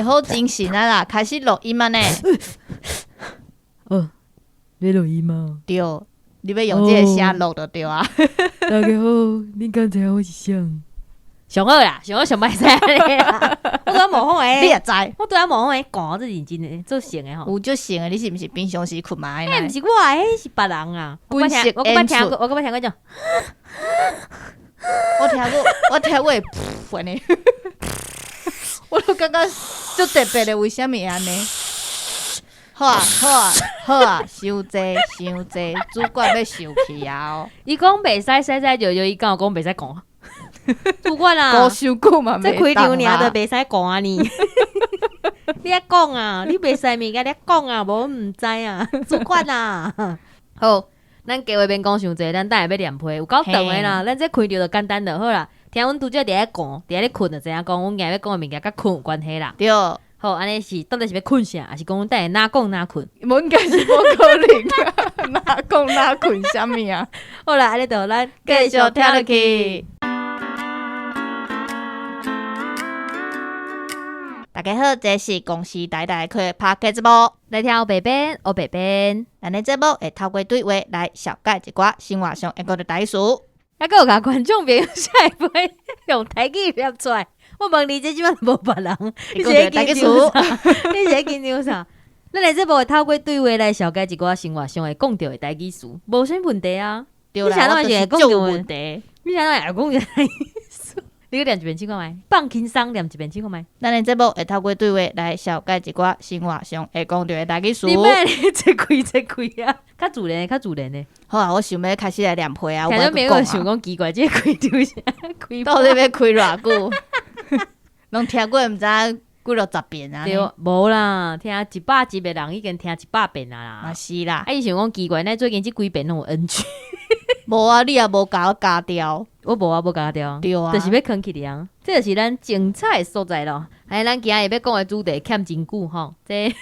好精神啊啦，开始录音啊呢。要录音吗？对，你要用这个声录就对啊。大家好，恁刚才我是谁？上好啦，上好上歹使啦。我拄仔模仿你也诶，知，我拄仔模仿诶，讲这认真诶，做成诶吼。有就行的，你是毋是平常时困嘛？迄毋是我，迄是别人啊。我捌听过，种。我听过会噗呢，我都感觉足特别的，为什么安尼？好啊，伤济，主管要生气啊！伊讲袂使洗就伊敢有讲袂使讲。主管啊，高伤久嘛，这开场尔就袂使讲啊你。你咧讲啊，你袂使物件咧讲啊，无毋知啊，主管啊。好，咱加话免讲伤济，咱等下要念批，有够长诶啦。咱这开场就简单就好啦。听阮拄则伫咧讲，伫咧困就知影讲，阮今日要讲诶物件甲困有关系啦。对。好，安尼是到底是要困啥，还是讲阮等下哪讲哪困？应该是无可能啊！哪讲哪困啥物啊？好啦，安尼就咱继续听落去。大家好，这是公司代代开 Podcast 节目，来听白边，白边。咱的节目会透过对话来小解一寡生活上会讲的台词。还佫有甲观众朋友下一杯用台语念出来。我问你，这即摆无别人，你是在紧张啥？你是在紧张啥？咱的节目会透过对话来小解一寡生活上会讲到的台语词，无啥问题啊。对啦，我就是就有问题。你想哪会讲个台语词？你去念一遍试看觅，放轻松念一遍试看觅。咱的节目会透过对话来小解一寡生活上会讲到的台语词。你别再开啊！较自然的。好啊，我想要开始来念批啊！我听到想讲奇怪，这开场是开到底要开偌久？拢听过毋知几落10遍啊？对，无啦，听100集的人已经听100遍啦。嘛是啦，伊想讲奇怪，咱最近这几遍拢有 NG。无啊，你也无甲我加掉。我无啊，无加掉。对啊，就是要囥起哩啊！这就是咱精彩的所在咯。哎，咱今日要讲的主题欠真久吼，这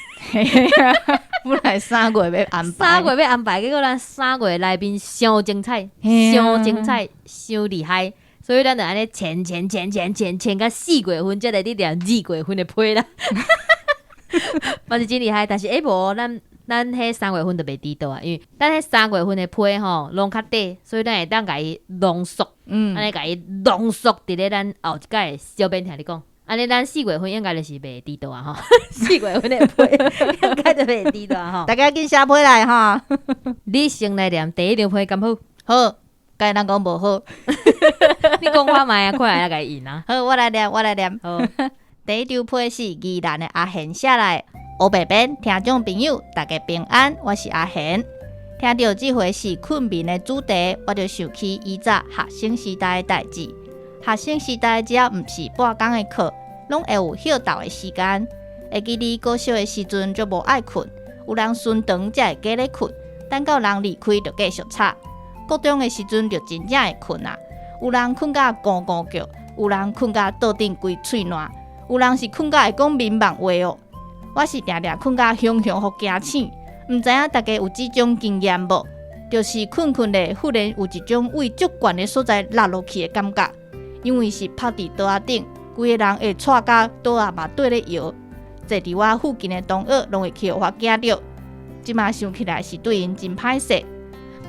本来3月要安排，3月要安排，结果咱3月来宾伤精彩，伤厉害，所以咱就安尼前到4月份，才来伫念2月份的批啦。嘛是真厉害，但是无咱迄3月份就袂知道啊，因为咱迄3月份的批吼拢较短，所以咱会当甲伊浓缩，安尼甲伊浓缩伫咧咱后一届小编听你讲，安尼咱4月份应该就是袂知道啊吼，4月份的批应该就袂知道啊吼。大家紧写批来哈。你先来念第一张批敢好？好，该人讲无好。你讲我卖啊，快来甲伊赢啊！好，我来念。好，第一张批是宜兰的阿贤写来。黑白边听众朋友，大家平安，我是阿贤。听到这回是困眠的主题，我就想起以前学生时代的代志。学生时代只要毋是半工的课，拢会有歇斗的时间。会记你国小的时阵就无爱困，有人顺长才会加咧困，等到人离开就继续吵。国中的时阵就真正会困啊，有人困到咕咕叫，有人困到桌顶规喙烂，有人是困到会讲民望话哦。我是常常困到熊互惊醒，毋知影大家有这种经验无？就是困咧，忽然有一种位足悬的所在落落去的感觉，因为是趴伫桌仔顶，规个人会踹到桌仔嘛对咧摇，坐伫我附近的同学拢会去互我惊着。即马想起来是对因真歹势，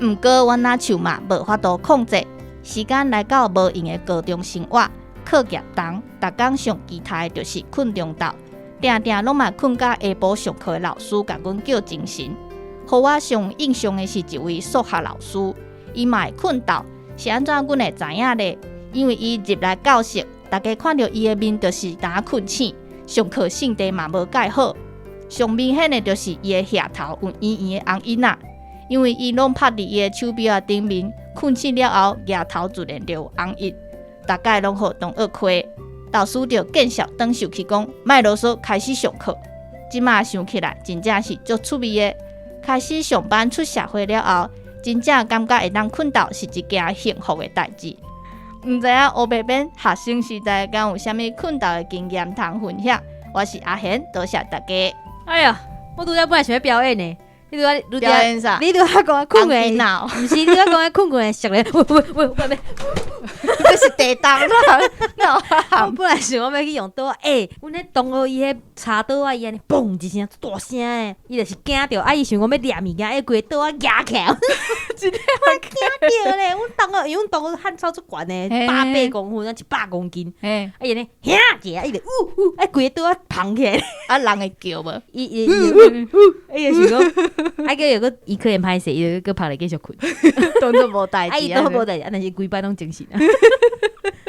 毋过我若像嘛无法度控制，时间来到无用的高中生活，课业重，逐工上期待就是困中昼。定定拢嘛困到下晡上课的老师甲阮叫精神，互我上印象的是一位数学老师，伊嘛会困到，是安怎阮会知影咧？因为伊入来教室，大家看到伊的面就是打困醒，上课性地嘛无介好，上明显的就是伊的额头有圆圆的红印仔，因为伊拢拍伫伊的手表顶面，困醒了后额头自然就有红印，大概拢互同学亏。老师就见笑转受气讲，莫啰嗦，开始上课。即马想起来，真正是足趣味的。开始上班出社会了后，真正感觉会当困到是一件幸福的代志。毋知影黑白边学生时代敢有啥物困到的经验通分享？我是阿贤，多谢大家。哎呀，我拄则本来想要表演呢，你拄啊，表演啥？你拄啊讲困诶，闹，毋是你拄啊讲困诶，熟咧，喂，这是地当啦，我本来想我要去用刀啊，阮迄同学伊迄插刀啊，伊安尼嘣一声大声诶，伊就是惊着，啊伊想讲要掠物件，规个刀啊压起来，真的我惊着咧，阮同学因为阮同学汉超足悬诶，800公分，100公斤，嘿，啊伊呢响一下，伊就规个刀啊捧起来，啊人会叫无？伊就想讲，啊个有个伊可能歹势，伊就拍来继续困，当作无代啊伊志都无代志，啊但是规班拢精神啊，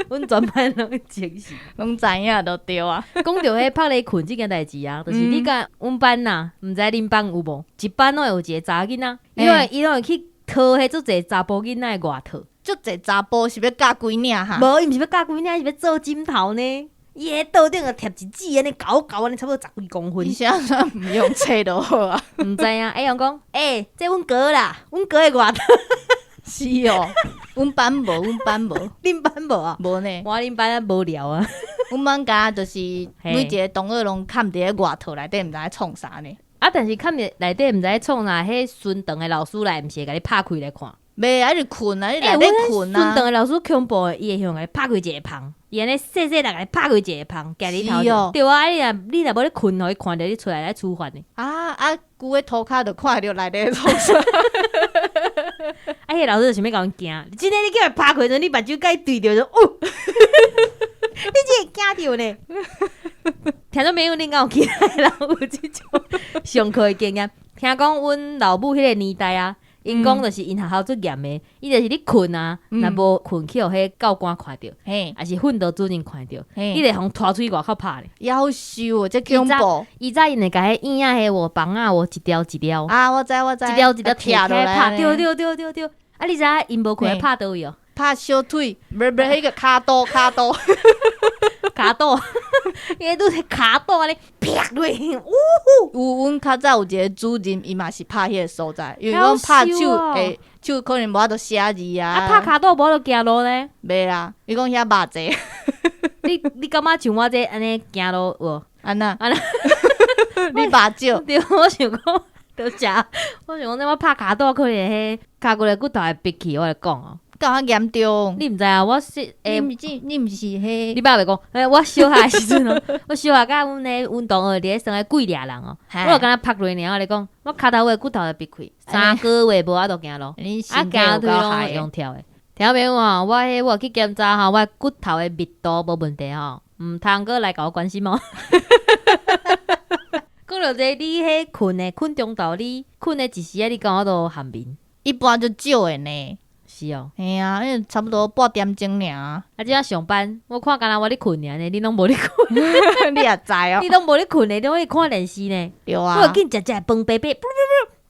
阮全班拢精神。拢知影都对啊。讲到迄拍咧困即件代志啊，就是你甲阮班呐，毋知恁班有无？一班拢有一个查某囡仔，伊拢会去讨迄足侪查甫囡仔诶外套。足侪查甫是要嫁几领哈？无，伊毋是要教几领，是要做枕头呢。伊迄刀顶个贴一纸安尼厚厚安尼，差不多10几公分你。想毋用册就好啊。毋知影，人讲，这阮哥啦，阮哥诶外套，是哦，阮班无，阮班无，恁班无啊？无呢。我恁班啊无聊啊。阮班甲就是每一个同学拢看伫咧外套内底，毋知咧创啥呢？啊，但是看内底毋知创啥，迄孙长诶老师来，毋是会甲你拍开来看。袂啊，你困啊，你内底困孙长啊。诶老师恐怖的，伊会向甲你拍开一个棚，伊安尼细细来甲你拍开一个棚，夹你头是哦前。对啊，你若无咧困，互伊看着你出来来处罚呢。啊，规个涂骹就看着内底咧创啥。啊，迄个老师就想要甲阮惊，真诶，你叫伊拍开阵，你目睭甲伊对着就你真会惊着呢。听众朋友，恁敢有其他人有即种上课的经验？听讲阮老母迄个年代啊，因讲就是因学校最严的，伊就是你困啊，若无困去，互迄教官看着，嘿，还是训导主任看着，嘿伊会互拖出去外口拍咧。夭寿哦，这恐怖伊早因会甲迄影仔迄画房啊，画一条一条，啊！我知，一条一条贴落摕起来拍，来，对。啊，你知影因无困拍倒位哦？拍小腿，不，迄个骹刀，骹肚，伊拄是骹肚安尼啪落去，有阮较早有一个主任，伊嘛是拍迄个所在，因为讲拍手会手可能无法度写字啊。啊，拍骹肚无就行路咧。袂啦，伊讲遐肉济，你感觉像我这安尼行路有？安那安那你肉少，对，我想讲，就食，我想讲，我拍骹肚可能迄骹骨的骨头会闭去，我来讲哦。够较严重。你毋知啊？我是你毋是迄你爸袂讲，我小下的时阵哦，我小下甲阮的运动学伫咧生个几掠人哦，我就敢若拍落尔，我咧讲，我骹头的骨头会闭开，3个月无法度行路，你啊，身体有行腿拢够害用跳的。听朋友吼，我有去检查吼，我骨头的密度无问题吼，毋通过来甲我关心哦。讲到这，你迄困中昼，你困的一时啊，你敢我都寒眠？一般就少的呢。是哦，嘿啊，因为差不多8点钟尔。啊，即下上班，我看敢若我咧困尔呢，你拢无咧困，你也知哦你。拢无咧困呢，你可以看电视呢。对我啊，紧食饭白白，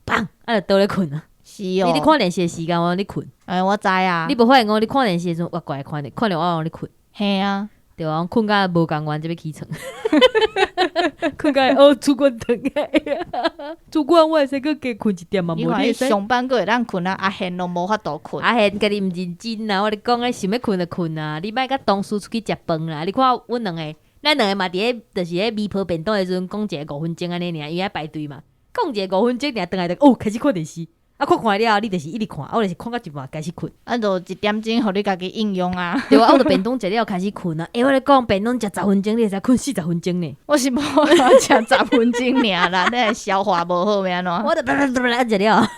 砰，啊就倒咧困啊。是哦。你看电视的时间，我咧困。我知啊。你无发现讲你看电视的时阵，我怪看着我往咧困。嘿啊，对啊，困甲无共愿，就要起床。困甲主管疼个，主管我会使去加困一点嘛，你看伊上班个会当困啊，阿贤拢无法度困。阿贤家己毋认真啊！我咧讲，想要困就困啊！你莫甲同事出去食饭啦！你看阮两个，咱两个嘛伫咧，就是咧米泡便当的时阵，讲一个5分钟安尼尔，伊爱排队嘛，讲一个5分钟尔，转来就开始看电视。啊，看了，你就是一直看，我就是看到一半开始困。啊，就1点钟，互你家己应用啊。对啊，我就便当食了开始困啊。我咧讲便当食10分钟，你会使困40分钟呢。我是无食10分钟尔啦，你消化无好要安怎？我就食了。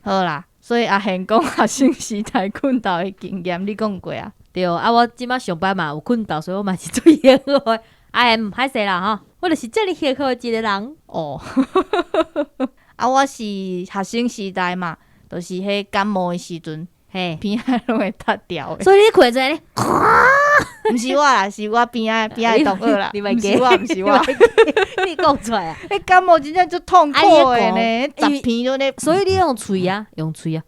好啦，所以阿贤讲学生时代困到的经验，你讲过啊？对啊，我即摆上班嘛有困到，所以我嘛是最幸福的。哎，歹势啦吼，我就是这里幸福的一个人。哦，啊，我是学生时代嘛，就是迄感冒的时阵，嘿，边仔拢会塌掉的。所以你困在呢？毋是我啦，是我边仔的同学啦。你袂记毋是我，毋是我。你讲出来啊！迄感冒真正足痛苦的呢，十片都咧，所以你用喙啊，用喙啊。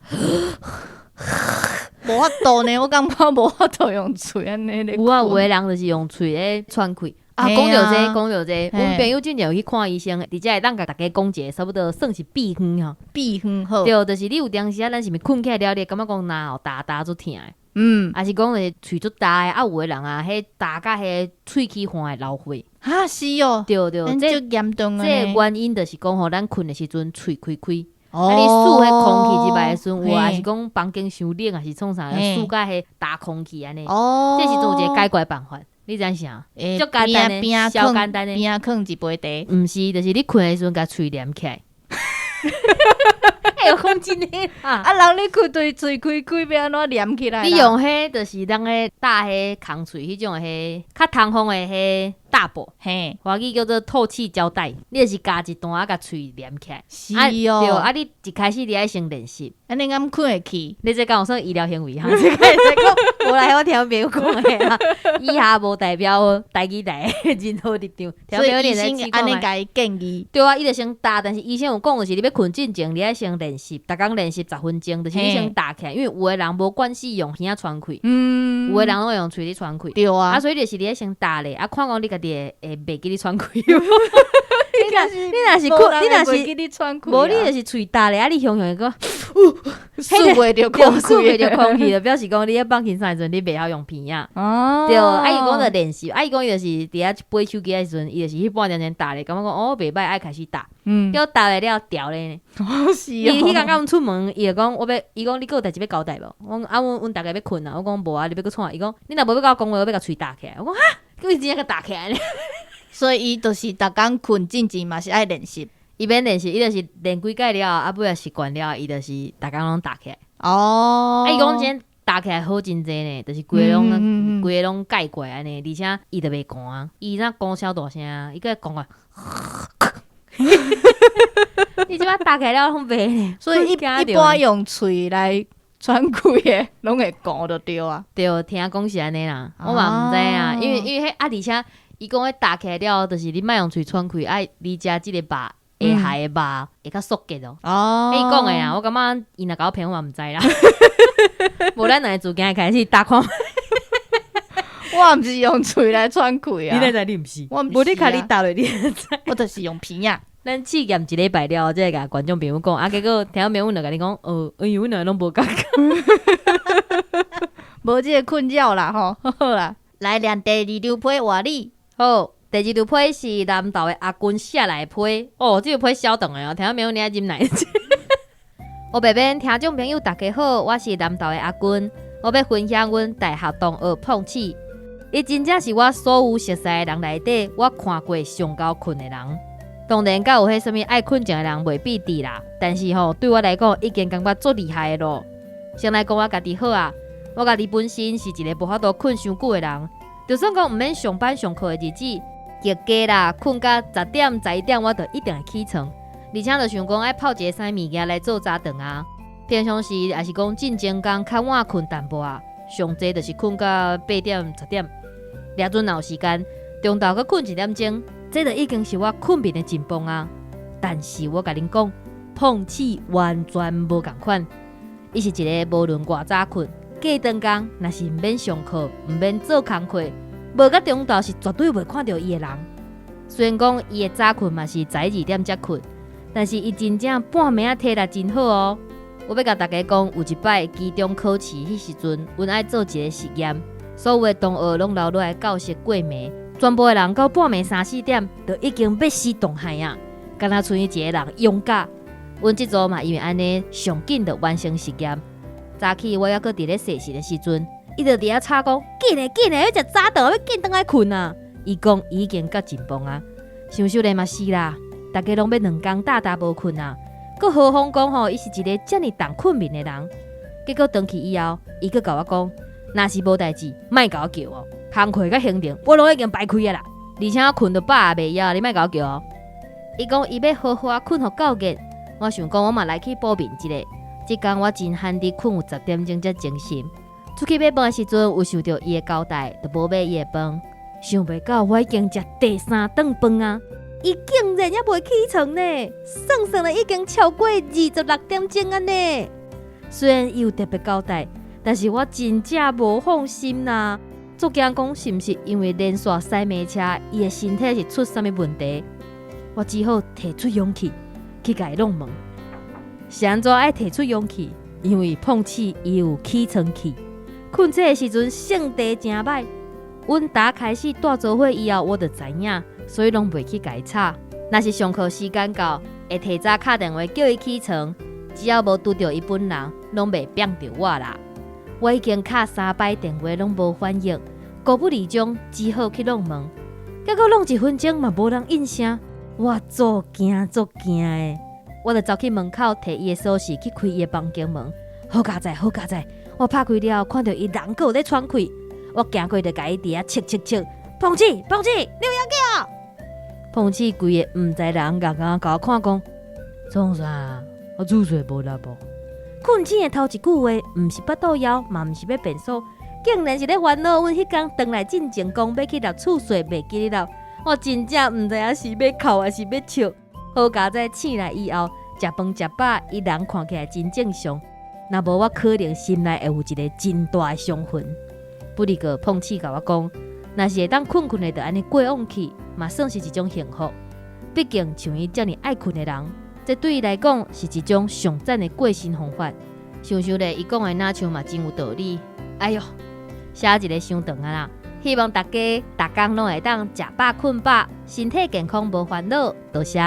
无法度呢。我感觉无法度用嘴安尼咧。有啊，有的人就是用喙咧喘气。啊，嘿讲到这，啊讲到这，阮朋友之前有去看医生，而且会当甲大家讲一个差不多算是秘方吼。闭很好。对，就是你有当时啊，咱是毋是困起来了，你感觉讲哪打足疼的，嗯，还是讲就是喙足大的，啊有的人啊，迄打甲迄喙齿环会流血。哈是哦，对对，这这足严重这的呢。原因就是讲吼，咱困的时阵喙开开，啊，你数迄空气入来的时阵，有嘿还是讲房间伤冷，还是创啥嘿数甲迄打空气安尼。哦，这时阵有一个解决办法，你知影啥？诶足简单的边小简单的边放一杯茶，毋是，就是你困的时阵，甲喙连起来。哎，讲真诶啦！啊，人你开嘴开，要安怎连起来啦？你用迄就是咱迄搭迄空喙迄种迄较通风的迄大布，嘿，华语叫做透气胶带，你就是加一段啊，甲喙连起来。是对，哦，啊，你一开始你爱先练习，安尼敢困会去？你这讲有算医疗行为哈？这个讲，无来我听朋友讲的啦，以下无代表台语台的任何立场，听所朋友以医生练来安尼甲伊建议，对啊，伊就先打，但是医生有讲的是，你要困进前，你爱先练习，逐工练习10分钟，就是你先打起来，因为有的人无惯势用耳喘开，有的人拢会用喙咧喘开，对啊，所以就是你爱先打咧，看讲你家己会袂记你喘开。你若是困，你若是你喘气，无，你就是喙打咧，啊，你雄雄个数袂着空数袂气着空气，就表示讲你咧放轻松的时阵，你袂晓用鼻啊。哦，对，啊伊讲着练习，伊讲伊就是伫遐背手机的时阵，伊就是迄半点钟打咧，感觉讲哦袂歹，爱开始打，了打咧了调咧。哦是伊哦，迄刚刚出门，伊就讲我要，伊讲你还有代志要交代无？我讲啊，阮大家要困啊，我讲无啊，你要搁创？伊讲你若无要甲我讲话，我要甲喙打起来。我讲哈，叫伊真正甲打起来呢。所以伊就是逐工困进前嘛是爱练习。伊免练习，伊就是练几届了，啊尾啊习惯了，伊就是逐工拢打起来。哦，伊讲真打起来好真济呢，就是规个拢盖过安尼，而且伊就袂寒，伊若讲小大声，伊个讲啊，你即摆打起来了拢袂呢，所以一惊到般用喙来喘气的，拢会讲就对啊。对，听讲是安尼啦，我嘛毋知啊，因为迄啊，而且伊讲迄打起来了，就是你莫用喙喘气，爱你食即个肉下海的肉会较缩结哦。哦，伊讲的啊，我感觉伊若甲我骗，我嘛毋知啦。无咱两个自今开始打看。我毋是用喙来喘气啊，知你毋是？我毋是啊无你看你打落你知。我就是用鼻啊。咱试验一礼拜了，才会甲观众朋友讲，啊，结果听朋友阮就甲你讲，哎呦，阮两个拢无感觉。无即个困扰啦吼，好啦，来练第二张批话你。好，第二张批是南投的阿君写来的批，哦，这个批小长的哦，听朋友你爱啉奶。我白边听众朋友大家好，我是南投的阿君，我要分享阮大学同学碰气，伊真正是我所有熟悉的人内底，我看过上高困的人。当然，甲有迄什物爱困症的人未必伫啦，但是吼，对我来讲已经感觉足厉害的咯。先来讲我家己好啊，我家己本身是一个无法度困伤久的人，就算讲毋免上班上课的日子，日加啦，困到10点、11点，我就一定会起床，而且就想讲爱泡一个啥物件来做早顿啊。平常时也是讲进前工较晚困淡薄啊，上济就是困到8点、10点，掠准若有时间，中昼搁困1点钟。这就已经是我困眠的紧绷啊！但是我甲恁讲，碰气完全无共款。伊是一个无论偌早困，过顿工若是毋免上课、毋免做工课，无到中昼是绝对袂看到伊的人。虽然讲伊的早困嘛是12点才困，但是伊真正半暝啊体力真好哦。我要甲大家讲，有一摆期中考试迄时阵，阮爱做一个实验，所有的同学拢留落来教室过暝。全部的人到半暝3、4点，就已经要死冻害啊！敢若剩伊一个人勇敢。阮即组嘛，因为安尼上紧就完成实验。早起我还搁伫咧实习的时阵，伊就伫遐吵讲：紧嘞，要食早顿，要紧倒来困啊！伊讲已经较紧绷啊，想想咧嘛是啦，大家拢要2工大无困啊，搁何况讲吼，伊是一个遮尔重困眠的人。结果回去以后，伊搁甲我讲：若是无代志，莫甲我叫哦。工课甲行程，我拢已经排开啊啦，而且我困到饱也袂枵，你莫甲我叫哦。伊讲伊要好好啊困互够热，我想讲我嘛来去报名一下。即工我真罕地困有10点钟才精神。出去买饭的时阵，有想到伊的交代，就无买伊的饭。想袂到我已经食第3顿饭啊，伊竟然还未起床呢，算了已经超过26点钟啊呢。虽然伊有特别交代，但是我真正无放心啦。足惊讲是毋是因为连续驶马车，伊的身体是出啥物问题？我只好提出勇气去甲伊弄问，是安怎爱提出勇气？因为碰气伊有起床气，困醒的时阵性地真歹。阮打开始大做伙以后，我就知影，所以拢袂去甲伊吵。若是上课时间到，会提早打电话叫伊起床，只要无拄着伊本人，拢袂变着我啦。我已经打3摆电话拢无反应，故不离中，只好去弄门。结果弄1分钟嘛无人应声，我足惊的。我就走去门口摕伊的锁匙去开伊的房间门。好佳哉，我拍开了，看到伊人还有咧喘气。我行过就甲伊伫遐切，碰姊，你有要叫？碰姊规个毋知人甲我看讲，创啥？我厝睡无力无？困醒的头一句话，毋是腹肚枵，嘛毋是要变数，竟然是咧烦恼阮迄天转来进前讲要去入厝睡，袂记得了。我真正毋知影是要哭还是要笑。好佳哉醒来以后，食饭食饱，伊人看起来真正常。若无我可能心内会有一个真大的伤痕。不离个碰瓷甲我讲，若是会当困的，就安尼过往去，嘛算是一种幸福。毕竟像伊遮尔爱困的人，这对伊来讲是一种上赞的过身方法。想想咧，伊讲的那像嘛真有道理。哎哟，写一个伤长啊啦！希望大家逐工拢会当食饱困饱，身体健康无烦恼。多谢。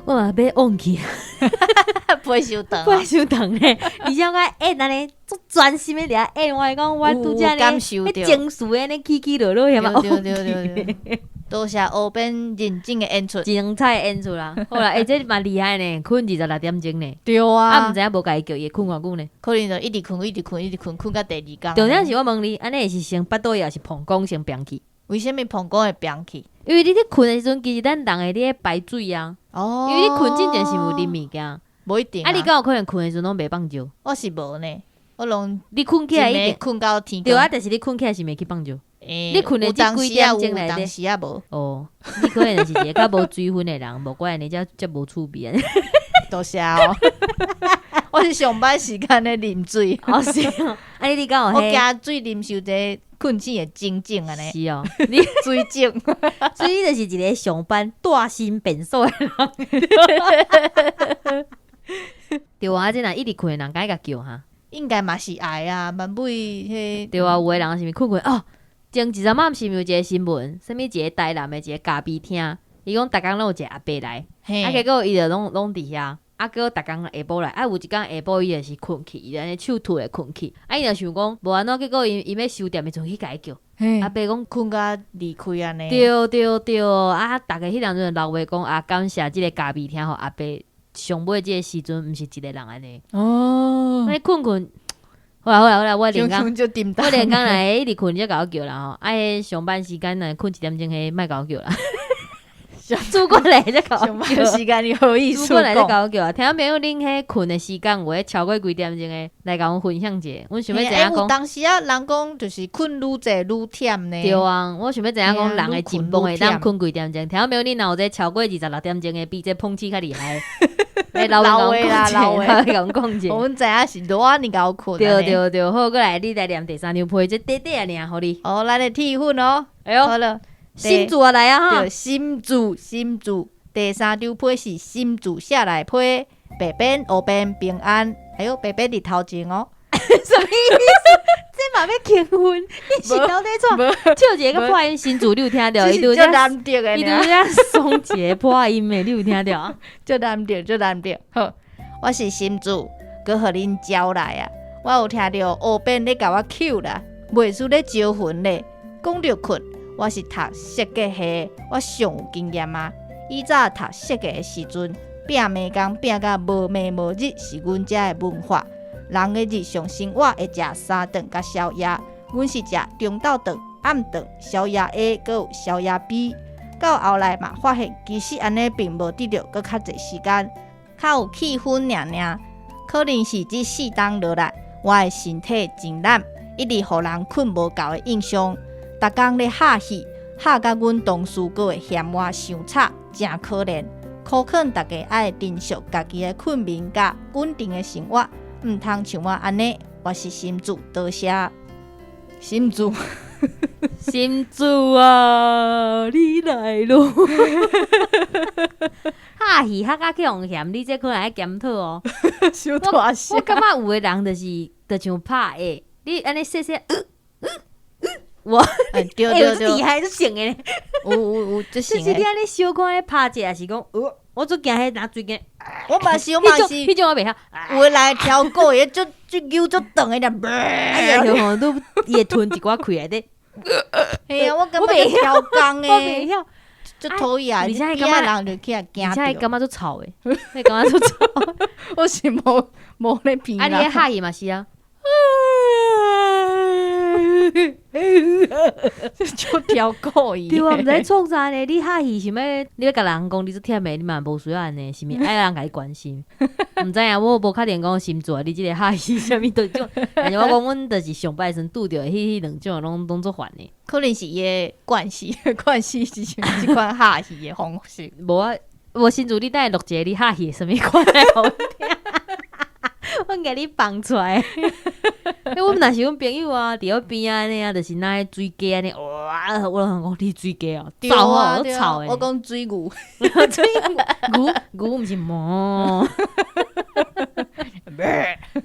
我嘛要忘去，不伤长，不伤长咧。而且我演安尼足专心的伫遐演，我讲我拄则咧，情绪安尼起落落，嘛对。多谢欧边认真的演出，精彩演出啦！好啦，这嘛厉害呢，困26点钟呢。对啊，毋知影无家己叫伊困偌久呢？可能就一直困，困到第2天。重点是我问你，安尼会是先腹肚枵，是膀胱先病去？为什么膀胱会病去？因为你咧困的时阵，其实咱人会咧排水啊。哦。因为你困之前是有啉物件。无一定啊。你敢有可能困的时阵拢袂放尿？我是无呢，我拢你困起来一定困到天光。对啊，但是你困起来是袂去放尿。你困的这几点钟来的？当时啊无。哦，你可能是一个较无水分的人，无怪你遮无趣味。多谢哦。我是上班时间咧啉水。哦是哦，你敢有？我惊水啉受者困醒会真正安尼。是哦，你水症，所以你就是一个上班大心变数的人。对啊，这若一直困的人，该甲叫哈。应该嘛是爱啊，万尾迄。对啊，有的人是毋困哦。前一阵仔是毋是有一个新闻，啥物一个台南的一个咖啡厅，伊讲逐工拢有一个阿伯来，结果伊就拢伫遐，结果逐工下晡来，有一天下晡伊就是困去，伊就安尼手吐的困去，伊就想讲无安怎，结果伊要收店的时阵去甲伊叫，阿伯讲困甲离开安尼。对，逐个迄当阵留话讲感谢即个咖啡厅，互阿伯上尾即个时阵，毋是一个人安尼。哦。安尼困。好啦，我连工来一直困，就甲我叫啦吼。上班时间呢，困1点钟迄，莫甲我叫啦。主管来才甲我叫。上班时间你好意思讲？主管来才甲我叫啊！听朋友恁迄困的时间有迄超过几点钟的，来甲阮分享者。阮想要知影讲，当时啊，人讲就是困愈济愈忝呢。对啊，我想要知影讲人的紧绷会当困几点钟？听朋友恁若有这超过26点钟的，比这碰瓷较厉害。老话啦，老话讲讲者。我们知影是多啊，你甲我困。对，好，过来你来念第3张批，这短短啊，互你。哦，咱来替粉哦。哎呦，好了，心主啊来啊哈。对，心主。第3张批是心主下来批，白边黑边平安。哎呦，白边伫头前哦。什么意思？这嘛要结婚？你是到底怎？唱一个破音新主，你有听到？伊拄则难得的，伊拄则送一个破音的，你有听到？足难得。好，我是新主，佮互恁招来啊！我有听到后边咧甲我扣啦，袂输咧招魂咧。讲到困，我是读设计系，我上有经验啊。以早读设计的时阵，拼暝工拼甲无暝无日，是阮遮的文化。人的日常生活会食3顿甲宵夜，阮是食中昼顿、暗顿、宵夜 A， 佮有宵夜 B。到后来嘛，发现其实安尼并无得到佮较侪时间，较有气氛尔。可能是这4天落来，我的身体真懒，一直互人困无够的印象。逐工咧哈戏，哈甲阮同事佮会嫌我伤差，真可怜。苦劝大家爱珍惜家己的困眠甲稳定的生活。毋通像我安尼，我是心主，多谢心主。心主啊，你来咯！哈戏哈甲去用嫌，你这可能爱检讨哦。小大声。我感觉有的人就是像拍的，你安尼说，对欸对对，这厉害，这行诶呢。有这就是你行诶，安尼小看咧拍者，还是讲，我做惊迄拿水根，我嘛是，我迄种嘛是，迄种我袂晓。有诶来挑狗也就牛就长诶点，哎呀，吼都伊会吞一寡开内底，哎呀，我感我袂觉挑工我袂诶，晓。就讨厌，而且还边感觉仔人就起来惊着，而且感觉做吵诶，你感觉做吵。我是无咧骗啊，你咧啦，哈伊嘛是啊。就挑狗伊。对啊，毋知创啥呢？你哈戏想要，你要甲人讲你做忝诶，你嘛无需要安尼，是毋？爱人甲你关心。毋知影，我无确定讲心做你即个哈戏啥物对种。但是我讲，阮就是上摆时阵拄着迄两种拢做烦诶。可能是伊诶惯系，惯系是像即款下戏诶方式。无啊，无新主你等下录一个你哈戏啥物款诶好听。我甲你放出来。欸，我若是阮朋友啊，伫我边仔安尼啊，就是那水鸡安尼，哇！我就讲你水鸡哦，对吵好啊对啊吵诶。我讲水牛，水牛毋是毛。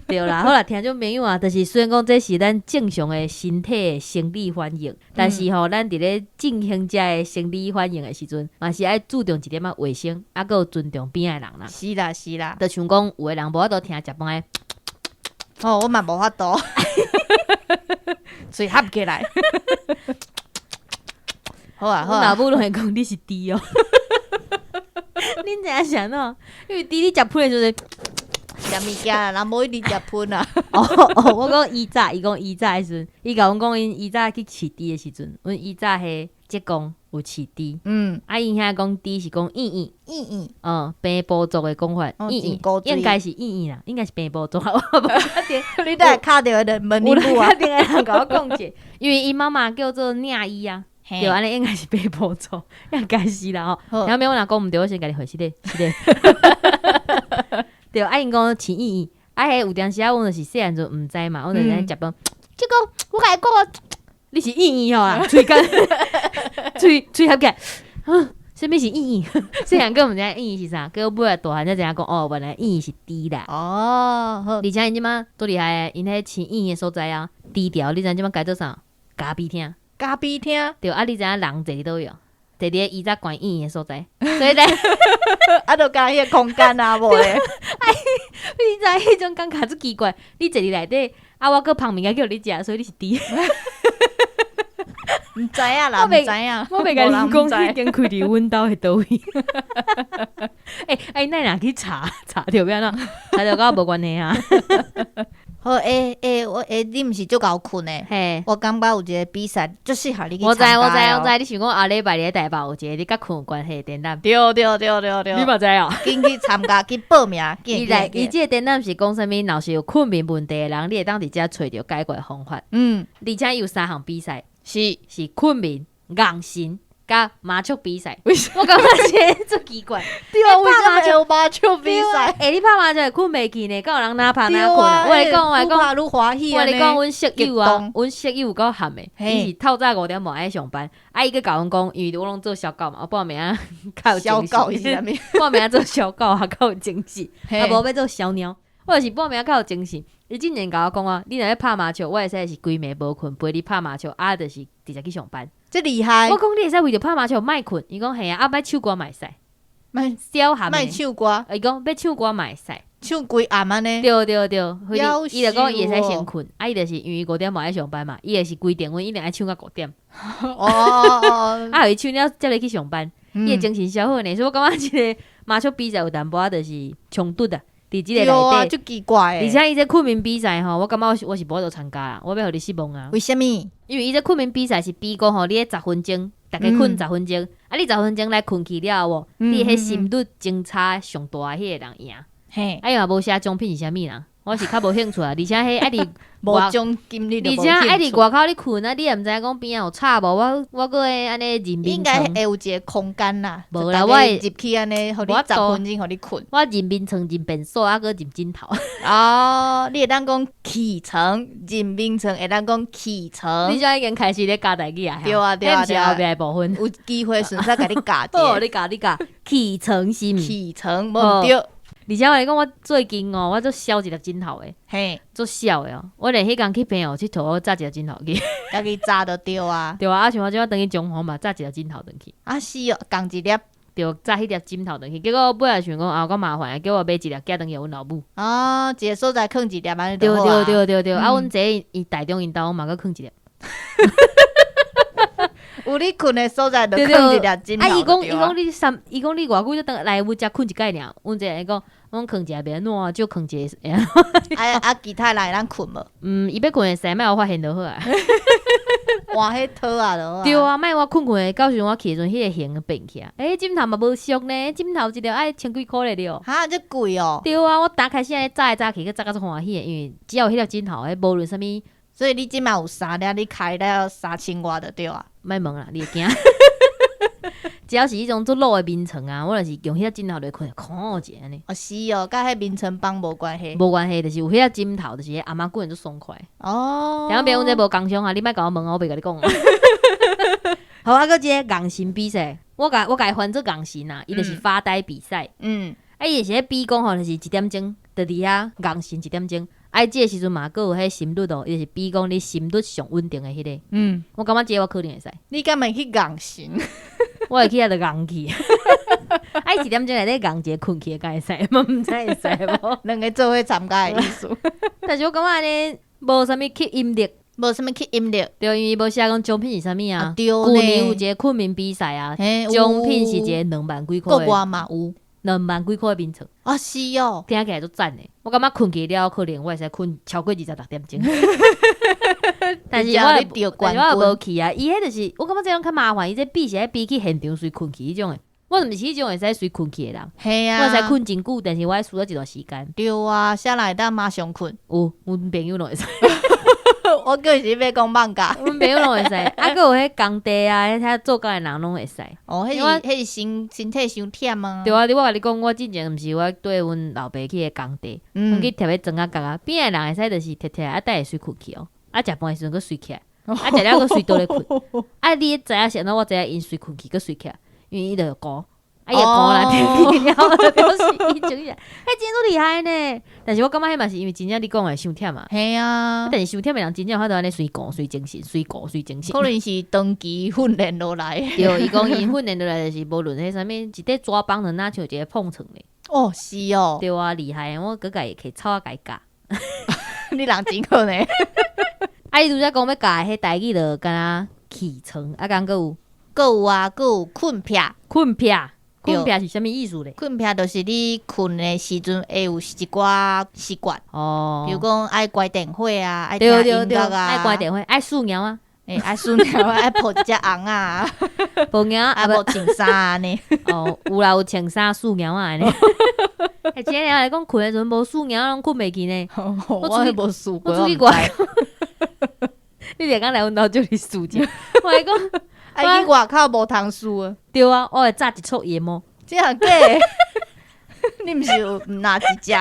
对啦，好啦，听众朋友啊，就是虽然讲这是咱正常的身体的生理反应，但是吼，咱伫咧进行这的生理反应的时阵，嘛是爱注重一点仔卫生，啊，佮有尊重边仔人啦。是啦是啦，就像讲，有的人无法度听食饭诶，哦，我嘛无法度，嘴合起来。好啊好啊，阮老母拢会讲你是猪哦。恁知影啥喏？因为猪你食喷的时阵。食物件啦，人无一直食喷啊。我讲伊早，伊讲伊早的时阵，伊甲阮讲因伊早去饲猪的时阵，阮伊早迄职工有饲猪，啊因遐讲猪是讲硬，平埔族的讲法，硬，应该是硬啦，应该是平埔族，我无确定。你等下卡着人问你有母啊确？定的人甲我讲者，因为伊妈妈叫做领伊啊。嘿对，安尼应该是平埔族，应该是啦吼。好然后面我若讲毋对，我先甲你回是的。对，啊因讲饲硬，啊迄有当时啊，阮就是细汉阵毋知嘛，阮就是咧食饭，就讲我甲伊讲，你是硬吼啦，喙干，喙合起来，啥物是硬？细汉个毋知影硬是啥，结果尾仔大汉才知影讲，哦，原来硬是猪啦。哦，好而且因即马多厉害的，因迄饲硬的所在啊，低调，你知影即马改做啥？咖啡厅。咖啡厅，对，啊，你知影人坐伫倒位哦？坐伫伊早关硬的所在，所以咧，啊，就甲迄个空间啊，无咧。你知迄种感觉足奇怪。你坐伫内底，啊，我搁旁物件叫你食，所以你是猪。毋知影啦，毋知影。我袂甲你讲，无人不知迄间开伫阮兜迄倒位。欸，那若去查着要安怎？查着甲我无关系啊。好，我你毋是足够困诶？嘿，我感觉有一个比赛，足适合你去我知，参加的哦。你想讲下礼拜你咧台北有一个你甲困有关系的展览，对对对对对，你嘛知哦？紧去参加，去报名。伊即个展览是讲啥物？若是有困眠问题的人，你会当伫遮找着解决的方法。而且有3项比赛，是困眠、硬身。甲麻雀比赛，我感觉这足奇怪。对啊，为什么会有麻雀比赛？欸，你拍麻雀会困袂去呢？敢有人哪拍哪困对啊？我跟你讲，愈拍愈欢喜我安尼。跟你讲，阮室友啊激动，阮室友有够含的，嘿伊是透早5点半爱上班，啊，伊个甲阮讲，因为我拢做小狗嘛，我报名啊，较有小精神狗是啥物？报名做小狗啊，较有精神，嘿啊，无要做小猫，我就是报名较有精神。伊之前甲我讲啊，你若咧拍麻雀，我会使是规暝无困陪你拍麻雀，啊，就是直接去上班。这厉害我！讲你会使为着拍麻雀莫困，伊讲嘿啊，莫唱歌嘛会使，卖小含卖的。唱歌，伊讲要唱歌嘛会使，唱规暗安尼。对，夭伊就讲伊会使寿哦先困，啊，伊就是因为5点半爱上班嘛，伊就是规定阮一定爱唱到5点，哦，啊，伊唱了才来去上班，伊的嗯精神消耗呢，所以我感觉即个麻雀比赛有淡薄仔就是冲突啊，伫即个对啊，内底。足奇怪而诶。且伊这困眠比赛吼，我感觉我是无法度参加啊，我要互你失望啊。为什么？因为伊这困眠比赛是比讲吼，你迄10分钟，大家困10分钟，啊，你10分钟来困去了无？你迄心率侦查上大迄个人赢。嘿，啊，伊嘛无写奖品是啥物啦，我是较无兴趣啊。而且迄爱伫无奖金你就而无且爱伫兴趣。外口你困啊，你也毋知影讲边仔有吵无？我搁会安尼人应面床，该会有一个空间啦，无啦就大家我会入去安尼，互你10我都分钟，互你困。我人面床人便所，啊，搁人枕头。哦，你会当讲起床，人面床会当讲起床你，现在已经开始咧教代志啊？对啊对啊迄毋是后壁的部分。有机会顺便甲你教好，者。你教起床是毋？起床无毋对，而且我来讲，我最近哦，我做削一粒枕头诶，嘿，做削诶哦。我连迄工去朋友佚佗，我炸一粒枕头去，家己炸就对啊。对啊。像我即摆等去中华嘛，炸一粒枕头转去，啊是哦，共一粒对，炸迄粒枕头转去。结果尾仔想讲啊，我讲麻烦，叫我买一粒寄转去阮老母。哦，一个所在放一粒安尼对就好啊。对，啊，阮坐伊台中因兜嘛搁放一粒。有你困的所在就对放一粒枕头啊，伊讲就对啊伊讲你偌久才等来阮遮困一摆尔。阮这个讲，阮放一个袂安怎，就放一个。其他人咱困无？伊要困会使，莫有发现就好啊。换迄套啊就好啊。对啊，莫我困困的，到时阵我起阵迄个形变起啊。枕头嘛无俗呢，枕头一条爱千几箍咧了。哈，这贵哦。对啊，我打开始安尼炸来炸去，佮炸甲足欢喜的，因为只要有迄粒枕头，无论啥物，所以你即马有3粒，你开了3000外就对啊。莫问啦，你会惊。只要是迄种做露的眠床啊，我就是用迄粒枕头来困，看一下安尼。哦是哦，甲迄眠床帮无关系。无关系，就是有迄粒枕头，就是阿嬷困就爽快。哦。然后别阮这无工伤啊，你莫甲我问啊，我袂甲你讲啊。好啊，个一个硬心比赛，我甲伊翻做硬心啊，伊就是发呆比赛。伊就是迄比讲吼，就是1点钟，就伫遐硬心1点钟。即个时阵嘛，佫有迄心率哦，伊就是比讲你心率上稳定的迄个。我感觉这个我可能会使。你敢会去硬心？我会去遐就硬去。1点钟内底硬一个困去会使，我毋知会使无。两个做伙参加的意思。但是我感觉安尼无啥物吸引力。无啥物吸引力，对，因为无写讲奖品是啥物啊？对旧年有一个困眠比赛啊，奖品是一个2万几箍国外嘛有2万几箍的眠床。啊，是哦，听起来就赞的。我感觉困去了，可能我会使困超过26点钟。但是我无去啊，伊迄就是我感觉这样较麻烦，伊这比是爱比去现场随困去迄种的。我毋是迄种会使随困去的人，系啊，我会使困真久，但是我爱输了一段时间。对啊，啥人会当马上困？有，阮朋友拢会使。我就是要讲放假，阮朋友拢会使，啊，佫有迄工地啊，遐做工的人拢会使。哦，迄是身体伤忝啊。对啊，我甲你讲，我之前毋是我对阮老爸去个工地，阮去摕要装啊角啊，边的人会使就是摕摕啊，等下睡困去哦，啊，食饭的时阵佫睡起来，啊，食了佫睡倒咧困。啊，你知影是安怎？我知影因睡困去佫睡起来，因为伊著有歌。啊，伊个歌啦，听去了，就是伊整起来，迄真都厉害呢。但是我感觉迄嘛是因为真正你讲的伤忝嘛。系啊，但是伤忝的人真正有法度安尼随歌随精神，随歌随精神。可能是长期训练落来。对，伊讲伊训练落来就是无论迄啥物，一块抓棒能拿像一个碰床咧。哦，是哦。对啊，厉害！我佮伊可以草啊甲伊教。你人真好呢。啊，伊拄则讲要教迄台语就敢若起床，啊，敢佫有啊，佫有困癖。困癖。困癖是啥物意思咧？困癖就是你困的时阵会有一寡习惯哦，比如讲爱关电火啊，爱听音乐啊，爱关电火，爱数鸟啊，爱数鸟啊，爱抱一只红啊，抱鸟啊，无穿衫安尼。哦，有啦，有穿衫数鸟啊安尼。今日来讲困的时阵无数鸟，拢困袂去呢。我是无数过，我出去怪。你连刚来阮兜就去数者，我来讲。啊！去外口无通输啊！对啊，我会炸一撮盐哦。这样假？你毋是有毋拿一只？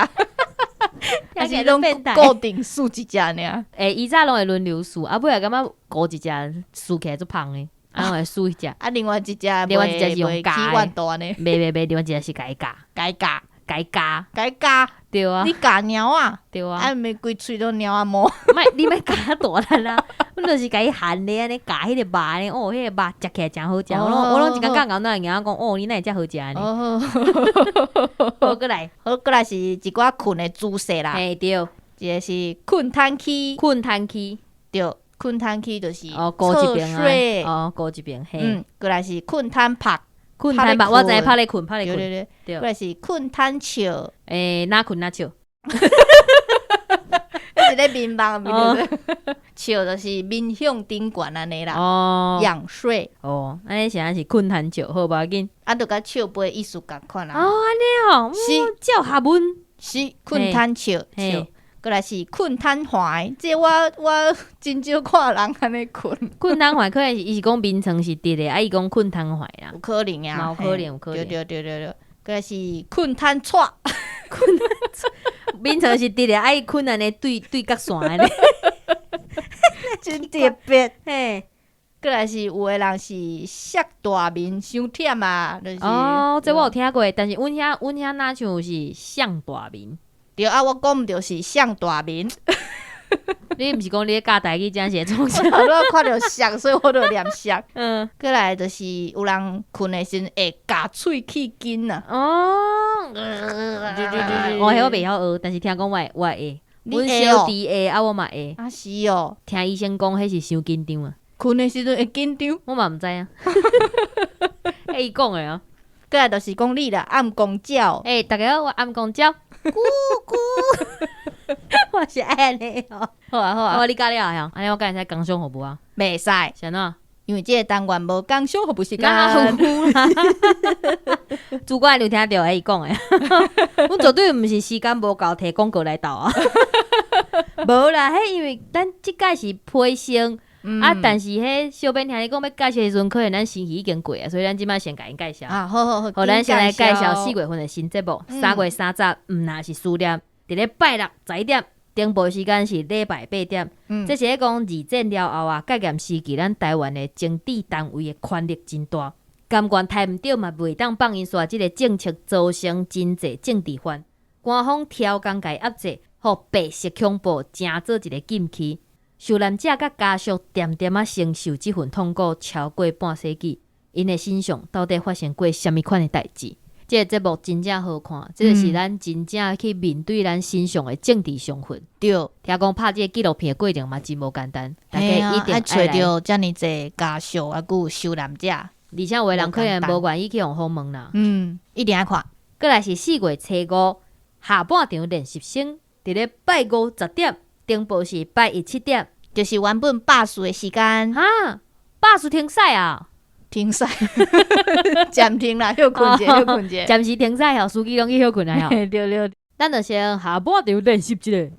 还是拢固定输一只尔？伊早拢会轮流输，啊，尾来感觉固一只输起来足芳诶，啊，会输一只。啊，另外一只是用加诶。袂，另外一只是家加。对啊。你加猫啊？对啊。啊，咪规喙都猫啊毛。你莫加大力啦，阮就是甲伊หั่咧安尼，加迄个肉安尼，哦，迄个肉食起来真好食。我拢一感觉咬那人讲，哦，你哪会遮好食安尼？好过来是一寡困的姿势啦。嘿，对，一个是困叹气，对，困叹气就是顾一边啊，顾一边嘿。过来是困叹拍。我知拍咧困，对。过来是困叹笑，哪困哪笑。是咧面望面笑，就是面向顶悬安尼啦。仰睡。安尼是困叹笑，好无要紧。啊，就甲笑背意思共款啦。安尼哦，是照下文是困叹笑。过来是困叹怀，这我真少看人安尼困。困叹怀可能是伊是讲眠床是直的，啊，伊讲困叹怀啦，有可能啊，有可能。对。过来是困叹喘，眠床是直的，啊，伊困安尼对角线安尼，真特别。嘿，过来是有的人是削大面伤忝啊，就是哦，这我有听过，但是阮遐哪像是上大面。对啊，我讲毋着是削大面，你毋是讲你咧教台语真是创啥？我看到削，所以我就念削。嗯，过来就是有人困的时阵会夹喙齿筋啊，哦，我迄我袂晓学，但是听讲我会会。阮小弟会，啊我嘛会。啊是哦，听医生讲，迄是伤紧张啊，困的时阵会紧张。我嘛毋知啊。迄伊讲的啊。过来就是讲你啦，暗公鸟，大家好，我暗公鸟，咕咕，我是爱安尼哦。好啊好啊，你教了啊？安尼我教你使讲上好无啊？袂使，是安怎？因为即个单元无讲小学不是哪讲。有啦？主管有听到伊讲的，阮绝对毋是时间无够摕广告来斗啊。无啦，迄因为咱即届是培生。但是迄小编听你讲要介绍的时阵，可能咱时期已经过啊，所以咱即摆先甲因介绍。啊，好好好，好，咱先来介绍4月。月份的新节目。3月3日，若是思念，伫咧拜六11点，顶播时间是礼拜8点。这是咧讲二战了后啊，戒严时期咱台湾的政治单位的权力真大，监管抬毋到嘛，袂当放因煞即个政策造成真济政治犯，官方挑工甲伊压制，互白色恐怖成做一个禁区。受难者甲家属点点啊承受即份痛苦超过半世纪，因的身上到底发生过什么款的代志？这个节目真正好看，这就是咱真正去面对咱身上的政治伤痕。对，听讲拍这个纪录片的过程嘛，真无简单，大家一定爱找爱来。到遮尔济家属啊，佮有受难者，而且有的人可能无愿意去用访问啦。一定爱看。过来是4月初5下半场练习生，伫咧拜5 10点，顶播是拜1 7点。就是原本巴士的时间哈，巴士停赛啊！停赛，暂停啦，休困者，休困者。暂时停赛后，司机拢去休困啊！对对，咱就先下半场练习一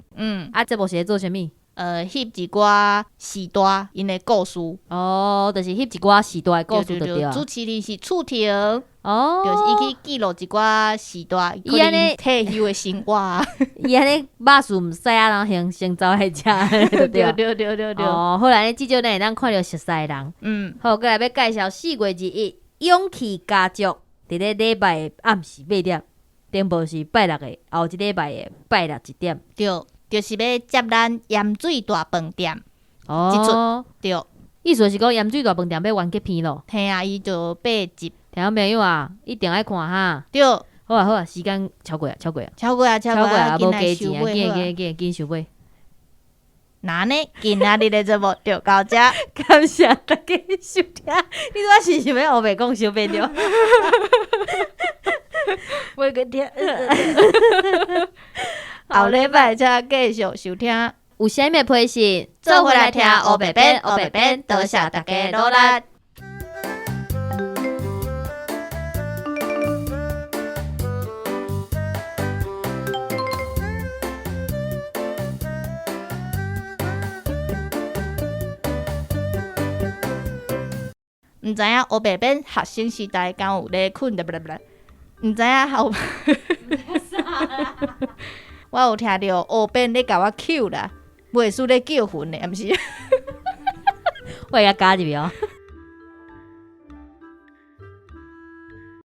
下。这部是在做啥物？翕一寡时代因的故事。哦，就是翕一寡时代的故事就对啊。主持人是楚婷，哦，就是伊去记录一寡时代，可能退休的生活。伊安尼巴士毋使啊，人先走来食，对对。哦，后来呢，至少咱看到熟悉的人。好，过来要介绍4月1日勇气家族，伫咧礼拜的暗时8点，顶播是拜六的后一礼拜的拜六1点。对，就是要接咱盐水大饭店。哦，对，意思是讲盐水大饭店要完结篇咯。嘿啊，伊就8集。听众朋友啊，一定爱看哈。对，好啊，时间超过啊，无加钱啊，紧收尾。那呢，今仔日的节目就到这，感谢大家收听。你说是想要后面讲小变调？我个天！后礼拜再继续收听。有啥物配信，做回来听黑白边，黑白边，多谢大家努力。毋知影黑白边学生时代敢有咧困的不啦不啦？毋知影后，我有听到黑边咧甲我 Q 啦，袂输咧叫魂的，毋是？我会甲加入哦。